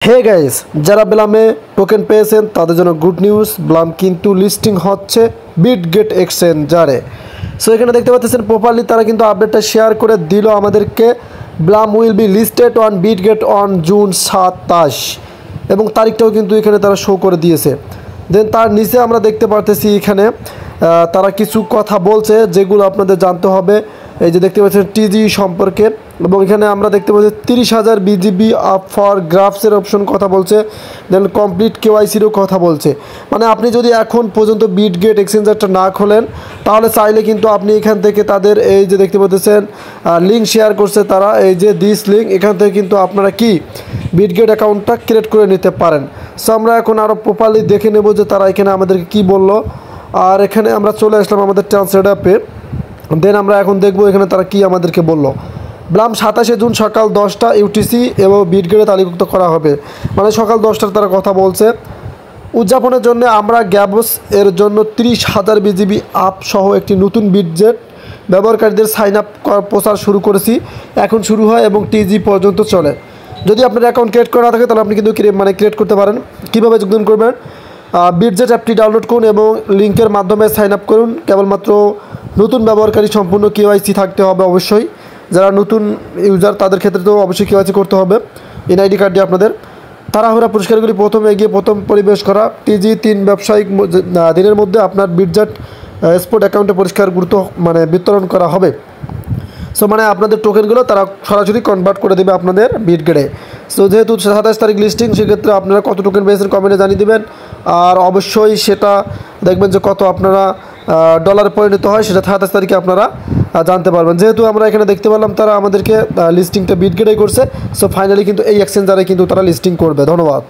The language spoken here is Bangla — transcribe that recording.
হে গাইস, যারা ব্লামে টোকেন পেয়েছেন তাদের জন্য গুড নিউজ। ব্লাম কিন্তু লিস্টিং হচ্ছে বিটগেট এক্সচেঞ্জারে। সো এখানে দেখতে পাচ্ছেন প্রপারলি তারা কিন্তু আপডেটটা শেয়ার করে দিল আমাদেরকে। Blum will be listed on Bitget on June 27 এবং তারিখটাও কিন্তু এখানে তারা শো করে দিয়েছে। দেন তার নিচে আমরা দেখতে পারতেছি এখানে তারা কিছু কথা বলছে যেগুলো আপনাদের জানতে হবে। এই যে দেখতে পাচ্ছেন টিজি সম্পর্কে, এবং এখানে আমরা দেখতে পাচ্ছি 30,000 বিজিবি আপ ফর গ্রাফসের অপশন কথা বলছে। দেন কমপ্লিট কেওয়াইসিরও কথা বলছে। মানে আপনি যদি এখন পর্যন্ত বিটগেট এক্সচেঞ্জারটা না খোলেন তাহলে চাইলে কিন্তু আপনি এখান থেকে তাদের এই যে দেখতে পাচ্ছেন লিঙ্ক শেয়ার করছে তারা, এই যে দিস লিঙ্ক, এখান থেকে কিন্তু আপনারা কি বিটগেট অ্যাকাউন্টটা ক্রিয়েট করে নিতে পারেন। সো আমরা এখন আরও প্রপারলি দেখে নেব যে তারা এখানে আমাদেরকে কী বললো। আর এখানে আমরা চলে আসলাম আমাদের ট্রান্সলেট অ্যাপে। দেন আমরা এখন দেখব এখানে তারা কি আমাদেরকে বললো। ব্লাম 27 জুন সকাল 10টা ইউটিসি এবং বিটগেটে তালিকাভুক্ত করা হবে, মানে সকাল 10টার তারা কথা বলছে। উদযাপনের জন্য আমরা গ্যাবস এর জন্য 30,000 বিজিবি আপ সহ একটি নতুন বিটগেট ব্যবহারকারীদের সাইন আপ প্রচার শুরু করেছি। এখন শুরু হয় এবং টিজি পর্যন্ত চলে। যদি আপনার অ্যাকাউন্ট ক্রিয়েট করা থাকে তাহলে আপনি কিন্তু ক্রিয়েট করতে পারেন। কীভাবে যোগদান করবেন? বিটগেট অ্যাপটি ডাউনলোড করুন এবং লিঙ্কের মাধ্যমে সাইন আপ করুন। কেবলমাত্র নতুন ব্যবহারকারী সম্পূর্ণ কেওয়াইসি থাকতে হবে অবশ্যই। যারা নতুন ইউজার তাদের ক্ষেত্রে তো অবশ্যই কেওয়াইসি করতে হবে। এনআইডি কার্ড দিয়ে আপনাদের তাড়াহুড়া পুরস্কারগুলি প্রথমে এগিয়ে প্রথম পরিবেশ করা। টিজি 3 ব্যবসায়িক দিনের মধ্যে আপনার বিটগেট স্পট অ্যাকাউন্টে পরিষ্কার গুরুত্ব বিতরণ করা হবে। সো মানে আপনাদের টোকেনগুলো তারা সরাসরি কনভার্ট করে দেবে আপনাদের বিটগেটে। সো যেহেতু 27 তারিখ লিস্টিং, সেক্ষেত্রে আপনারা কত টোকেন পেয়েছেন কমেন্টে জানিয়ে দেবেন। আর অবশ্যই সেটা দেখবেন যে কত আপনারা ডলারে পরিণত হয়, সেটা 27 তারিখে আপনারা জানতে পারবেন। যেহেতু আমরা এখানে দেখতে পেলাম তারা আমাদেরকে লিস্টিংটা বিটগেটেই করছে। সো ফাইনালি কিন্তু এই এক্সচেঞ্জারে কিন্তু তারা লিস্টিং করবে। ধন্যবাদ।